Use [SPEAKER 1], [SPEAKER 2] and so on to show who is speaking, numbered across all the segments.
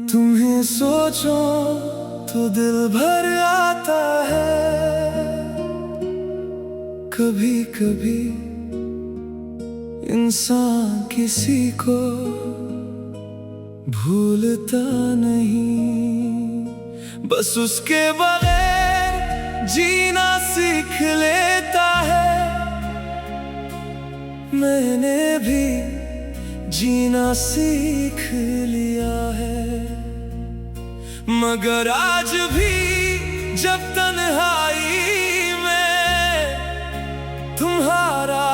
[SPEAKER 1] तुम्हें सोचो तो दिल भर आता है, कभी कभी इंसान किसी को भूलता नहीं, बस उसके बगैर जीना सीख लेता है। मैंने भी जीना सीख लिया है, मगर आज भी जब तन्हाई में तुम्हारा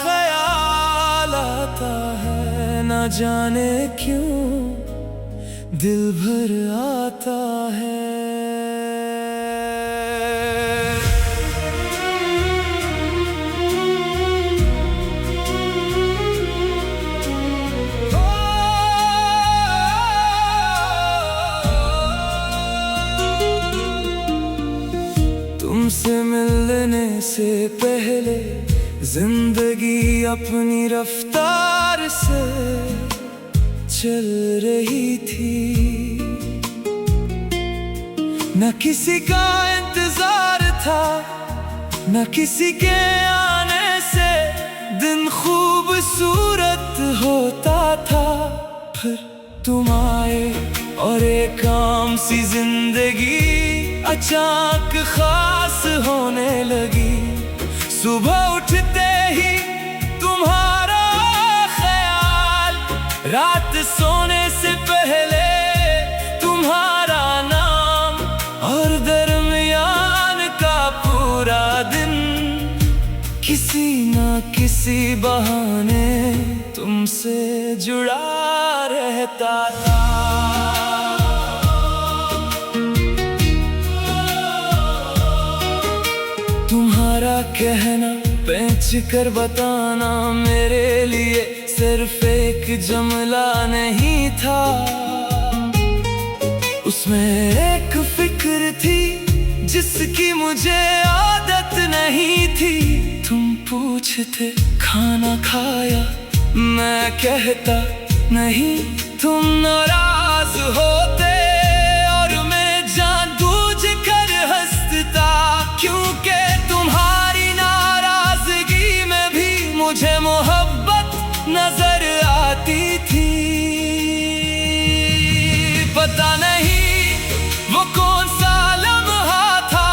[SPEAKER 1] ख्याल आता है, न जाने क्यों दिल भर आता है। तुमसे मिलने से पहले जिंदगी अपनी रफ्तार से चल रही थी, न किसी का इंतजार था, न किसी के आने से दिन खूबसूरत होता था। फिर तुम आए और एक आम सी जिंदगी अचानक खास होने लगी। सुबह उठते ही तुम्हारा ख्याल, रात सोने से पहले तुम्हारा नाम, और दरमियान का पूरा दिन किसी न किसी बहाने तुमसे जुड़ा रहता था। तुम्हारा कहना, पेंच कर बताना मेरे लिए सिर्फ एक जुमला नहीं था, उसमें एक फिक्र थी जिसकी मुझे आदत नहीं थी। तुम पूछते खाना खाया, मैं कहता नहीं, तुम नाराज होते और मैं जानबूझकर हंसता, क्योंकि तुम्हारी नाराजगी में भी मुझे मोहब्बत नजर आती थी। पता नहीं वो कौन सा लम्हा था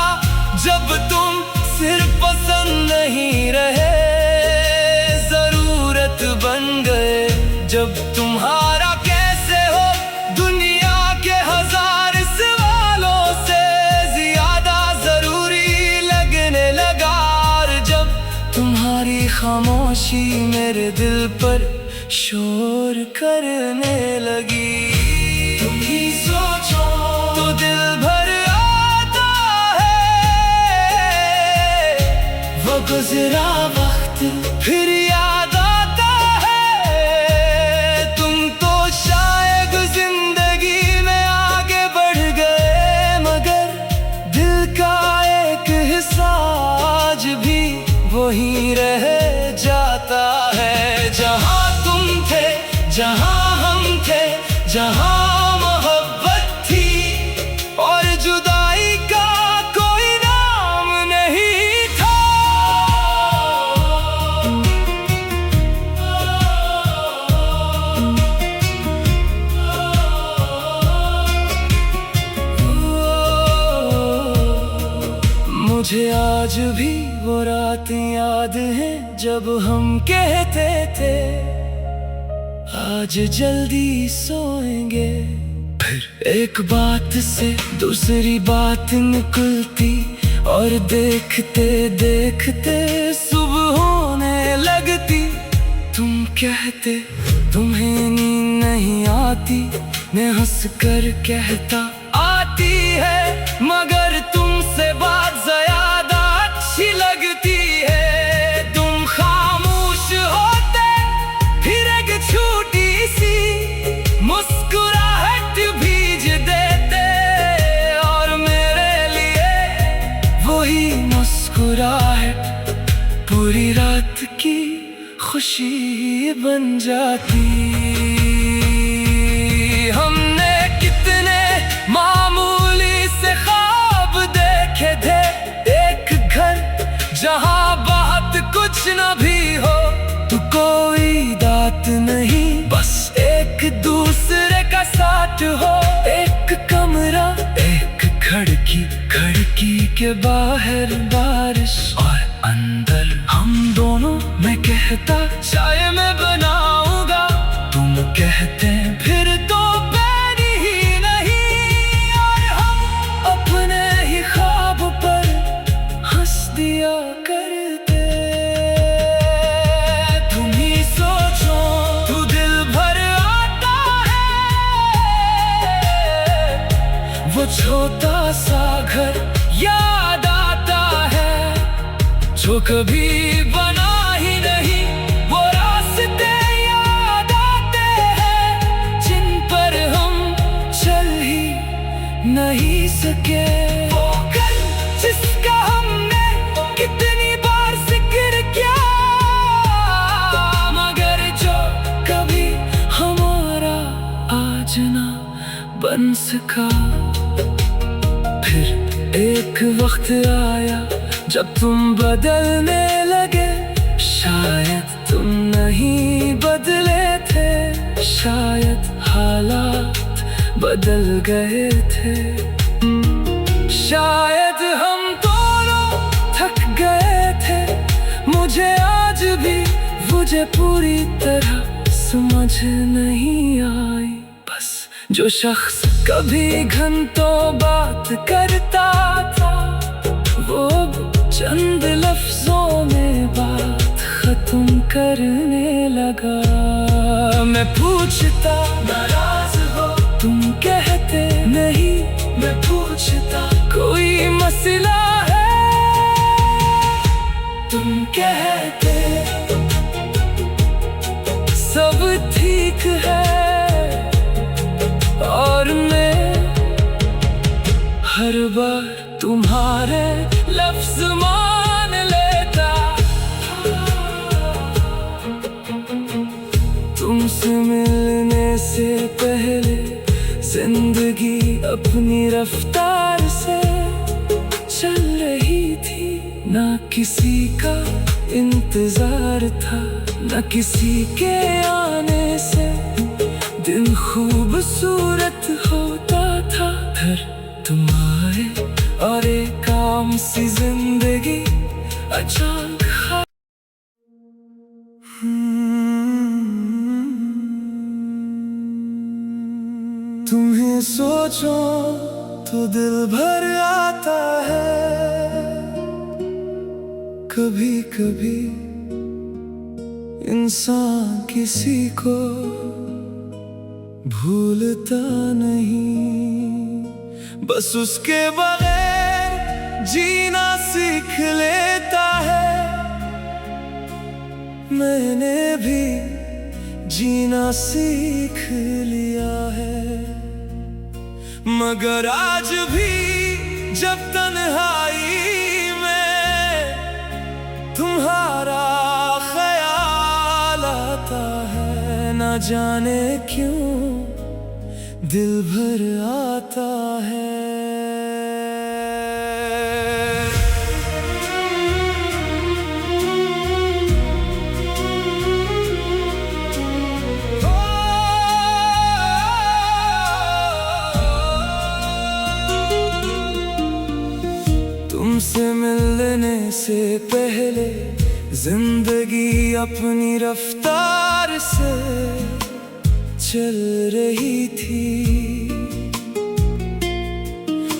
[SPEAKER 1] जब तुम सिर्फ पसंद नहीं रहे, जरूरत बन गए। जब तुम्हारा कैसे हो दुनिया के हजार सवालों से ज्यादा जरूरी लगने लगा, और जब तुम्हारी खामोशी मेरे दिल पर शोर करने लगी। तुम ही सोचो तो दिल भर आता है, वो गुजरा वक्त फिर याद आता है। तुम तो शायद जिंदगी में आगे बढ़ गए, मगर दिल का एक हिस्सा आज भी वहीं रह जाता है। जहाँ तुम थे, जहाँ हम थे, जहाँ मोहब्बत थी और जुदाई का कोई नाम नहीं था। मुझे आज भी वो रात याद है जब हम कहते थे आज जल्दी सोएंगे। फिर एक बात से दूसरी बात निकलती और देखते देखते सुबह होने लगती। तुम कहते तुम्हें नींद नहीं आती, मैं हंस कर कहता आती है, मगर तुमसे बात ज्यादा अच्छी लगती है। तुम खामोश होते फिर एक छोटी सी मुस्कुराहट भीज देते, और मेरे लिए वही मुस्कुराहट पूरी रात की खुशी बन जाती। हमने कितने मामूली से ख्वाब देखे थे, एक घर जहां बात कुछ न भी हो, तो कोई दात नहीं, बस एक दूसरे का साथ हो। एक कमरा, एक खिड़की, खिड़की के बाहर बारिश और अंदर हम दोनों। मैं कहता चाय मैं बनाऊंगा, तुम कहते फिर तो पैनी ही नहीं, और हम अपने ही ख्वाब पर हंस दिया करते। तुम ही सोचो, तू दिल भर आता है, वो छोटा सा घर याद आता है जो कभी बना ही नहीं। वो रास्ते याद आते हैं जिन पर हम चल ही नहीं सके। वो घर जिसका हमने कितनी बार जिक्र किया, मगर जो कभी हमारा आज ना बन सका। फिर एक वक्त आया जब तुम बदलने लगे, शायद तुम नहीं बदले थे, शायद हालात बदल गए थे, शायद हम दोनों थक गए थे। मुझे आज भी मुझे पूरी तरह समझ नहीं आई, बस जो शख्स कभी घंटों बात करता था, वो चंद लफ्जों में बात खत्म करने लगा। मैं पूछता नाराज हो, तुम कहते नहीं। मैं पूछता कोई मसला है, तुम कहते सब ठीक है। और मैं हर बार तुम्हारे लफ्ज मान लेता, तुमसे मिलने से पहले जिंदगी अपनी रफ्तार से चल रही थी। ना किसी का इंतजार था, ना किसी के आने से दिन खूबसूरत होता था। फिर तुम आए और एक आम सी जिंदगी अचानक तुम्हें सोचो तो दिल भर आता है। कभी कभी इंसान किसी को भूलता नहीं, बस उसके बगैर जीना सीख लेता है। मैंने भी जीना सीख लिया है, मगर आज भी जब तन्हाई में तुम्हारा ख्याल आता है, न जाने क्यों दिल भर आता है। तुमसे मिलने से पहले जिंदगी अपनी रफ्तार से चल रही थी।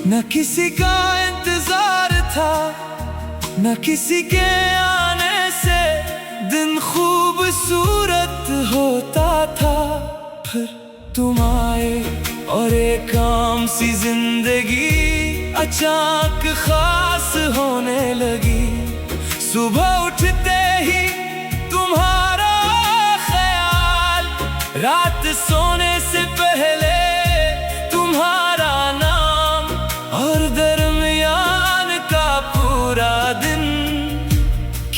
[SPEAKER 1] न किसी का इंतजार था, न किसी के आने से दिन खूबसूरत होता था। फिर तुम आए और एक आम सी जिंदगी अचानक खास होने लगी। सुबह उठते ही तुम्हारा ख्याल, रात सोने से पहले तुम्हारा नाम, और दरमियान का पूरा दिन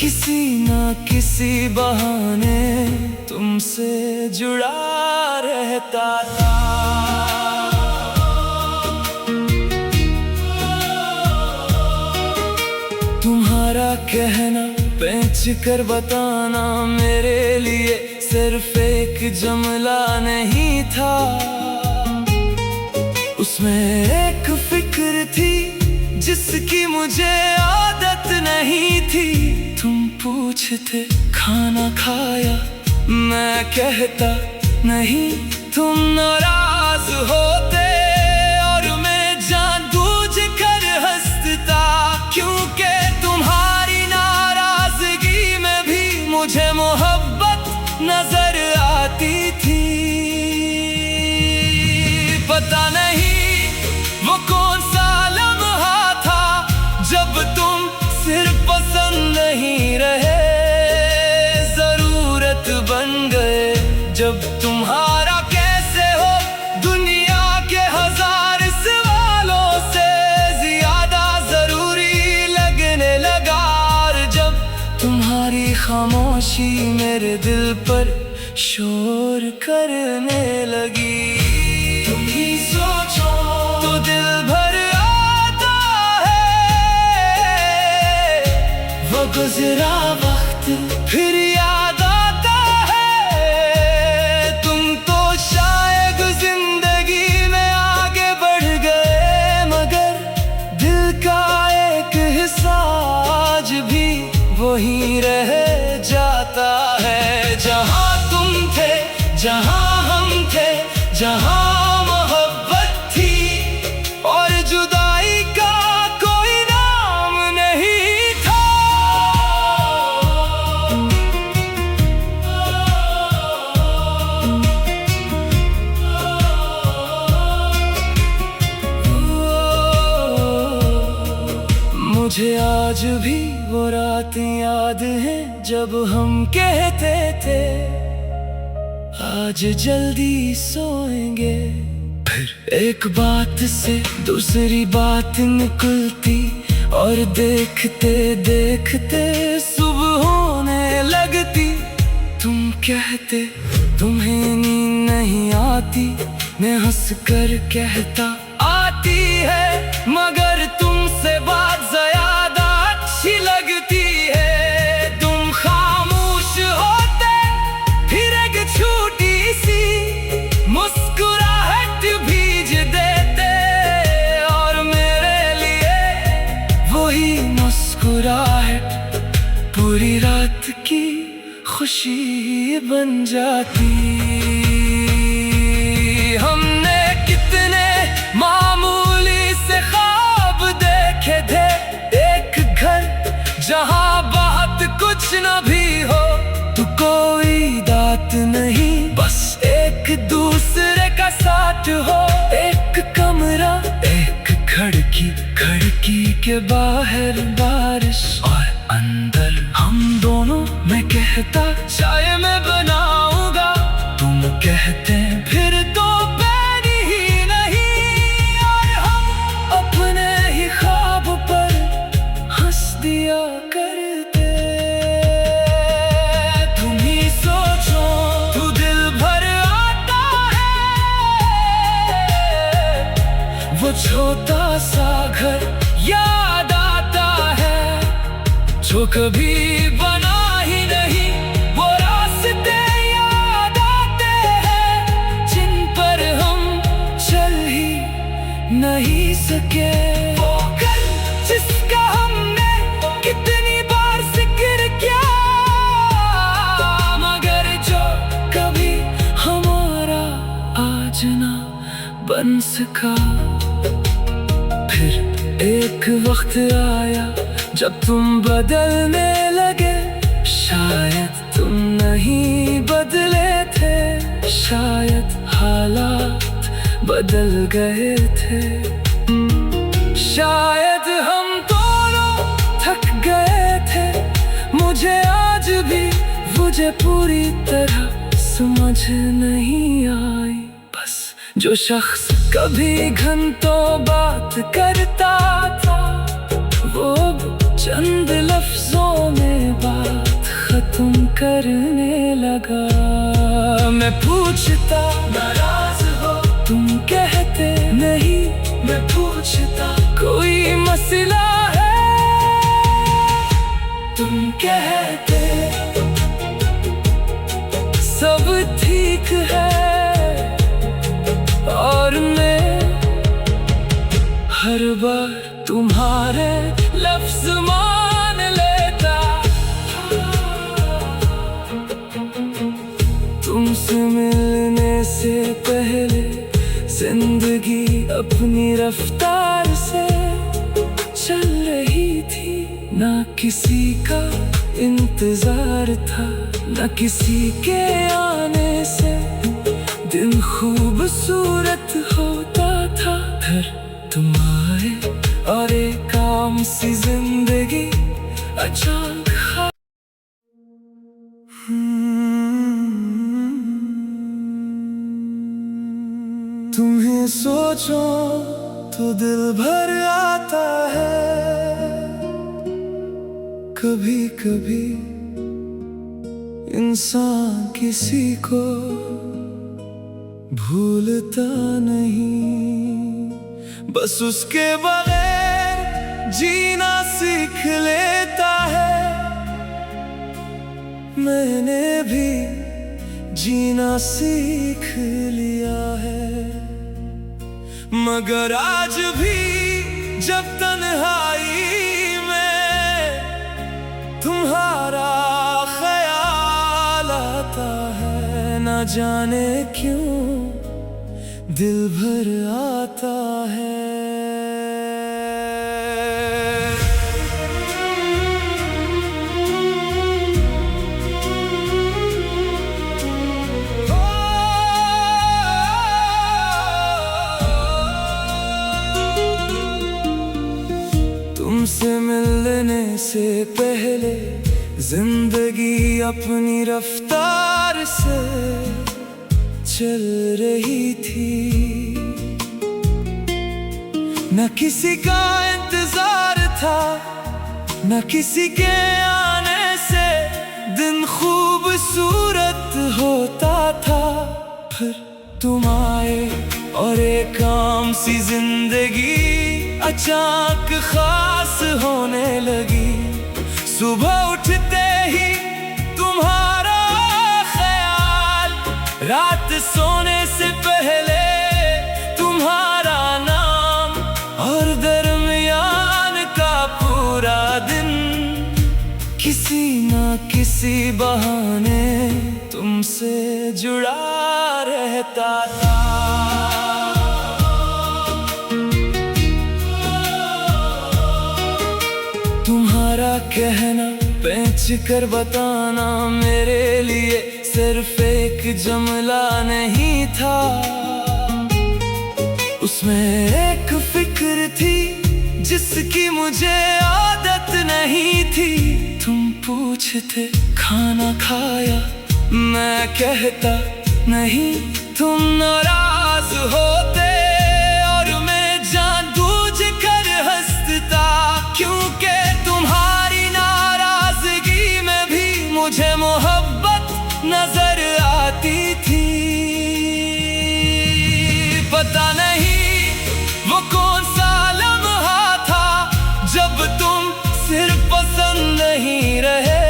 [SPEAKER 1] किसी न किसी इसी बहाने तुमसे जुड़ा रहता था। तुम्हारा कहना पेंच कर बताना मेरे लिए सिर्फ एक जुमला नहीं था, उसमें एक फिक्र थी जिसकी मुझे आदत नहीं थी। तुम पूछते खाना खाया, मैं कहता नहीं, तुम नाराज होते और मैं जानबूझकर हंसता, क्योंकि तुम्हारी नाराजगी में भी मुझे मोहब्बत नजर आती थी। पता नहीं वो कौन सा लम्हा था जब तुम सिर्फ पसंद नहीं रहे, जरूरत बन गए। जब तुम्हारा कैसे हो दुनिया के हजार सवालों से ज्यादा जरूरी लगने लगा, और जब तुम्हारी खामोशी मेरे दिल पर शोर करने लगी। तुम ही सोचो तो दिल भर आता है, वो गुजरा वक्त फिर याद आता है। तुम तो शायद जिंदगी में आगे बढ़ गए, मगर दिल का एक हिस्सा आज भी वहीं रह जाता है। जहाँ तुम थे, जहाँ हम थे, जहाँ मोहब्बत थी और जुदाई का कोई नाम नहीं था। मुझे आज भी वो रात याद है जब हम कहते थे आज जल्दी सोएंगे, फिर एक बात से दूसरी बात निकलती और देखते देखते सुबह होने लगती। तुम कहते तुम्हें नींद नहीं आती, मैं हंस कर कहता आती है, मगर तुमसे बात ज्यादा अच्छी लगती है। तुम खामोश होते फिर एक छोटी सी मुस्कुराहट भीज देते, और मेरे लिए वही मुस्कुराहट पूरी रात की खुशी बन जाती। हमने कितने मामूली से ख्वाब देखे थे, एक घर जहाँ बात कुछ न भी हो, तो कोई दात नहीं, बस एक दूसरे का साथ हो। एक कमरा, एक खिड़की, खिड़की के बाहर बारिश और अंदर हम दोनों। मैं कहता चाय मैं बनाऊंगा, तुम कहते फिर तो पैनी ही नहीं, और हम अपने ही ख्वाब पर हंस दिया करते। तुम ही सोचो तो दिल भर आता है, वो छोटा सा घर याद आता है जो कभी बना ही नहीं। वो रास्ते याद आते हैं जिन पर हम चल ही नहीं सके। वो घर जिसका हमने कितनी बार जिक्र किया, मगर जो कभी हमारा आज ना बन सका। फिर एक वक्त आया जब तुम बदलने लगे, शायद तुम नहीं बदले थे, शायद हालात बदल गए थे, शायद हम दोनों थक गए थे। मुझे आज भी मुझे पूरी तरह समझ नहीं आई, बस जो शख्स कभी घंटों बात करता था, वो चंद लफ्जों में बात खत्म तुम करने लगा। मैं पूछता नाराज हो, तुम कहते नहीं। मैं पूछता कोई मसला है, तुम कहते सब ठीक है। और मैं हर बार तुम्हारे लफ्ज़ मान लेता। तुमसे मिलने से पहले जिंदगी अपनी रफ्तार से चल रही थी। ना किसी का इंतजार था, ना किसी के आने से दिन खूबसूरत होता था। फिर तुम आए और एक आम सी जिंदगी अचानक तुम्हें सोचो तो दिल भर आता है। कभी कभी इंसान किसी को भूलता नहीं, बस उसके बगैर जीना सीख लेता है। मैंने भी जीना सीख लिया है, मगर आज भी जब तन्हाई में तुम्हारा ख्याल आता है, न जाने क्यों दिल भर आता है। तुमसे मिलने से पहले जिंदगी अपनी रफ्तार से चल रही थी। न किसी का इंतजार था, न किसी के आने से दिन खूबसूरत होता था। फिर तुम आए और एक आम सी जिंदगी अचानक खास होने लगी। सुबह उठते ही तुम्हारा ख्याल, रात सोने से पहले तुम्हारा नाम, और दरमियान का पूरा दिन किसी न किसी बहाने तुमसे जुड़ा रहता था। तुम्हारा कहना पेंच कर बताना मेरे लिए सिर्फ एक जुमला नहीं था। उसमें एक फिक्र थी जिसकी मुझे आदत नहीं थी। तुम पूछते खाना खाया, मैं कहता नहीं। तुम नाराज होते और मैं जानबूझकर हंसता, क्योंकि तुम्हारी नाराजगी में भी मुझे मोहब्बत नजर आती थी। पता नहीं वो कौन सा लम्हा था जब तुम सिर्फ पसंद नहीं रहे,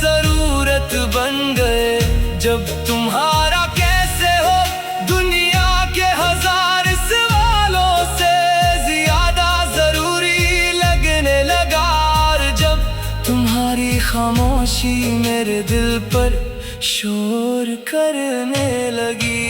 [SPEAKER 1] जरूरत बन गए। जब तुम्हारा कैसे हो दुनिया के हजार सवालों से ज्यादा जरूरी लगने लगा। और जब तुम्हारी खामोशी मेरे दिल पर शोर करने लगी।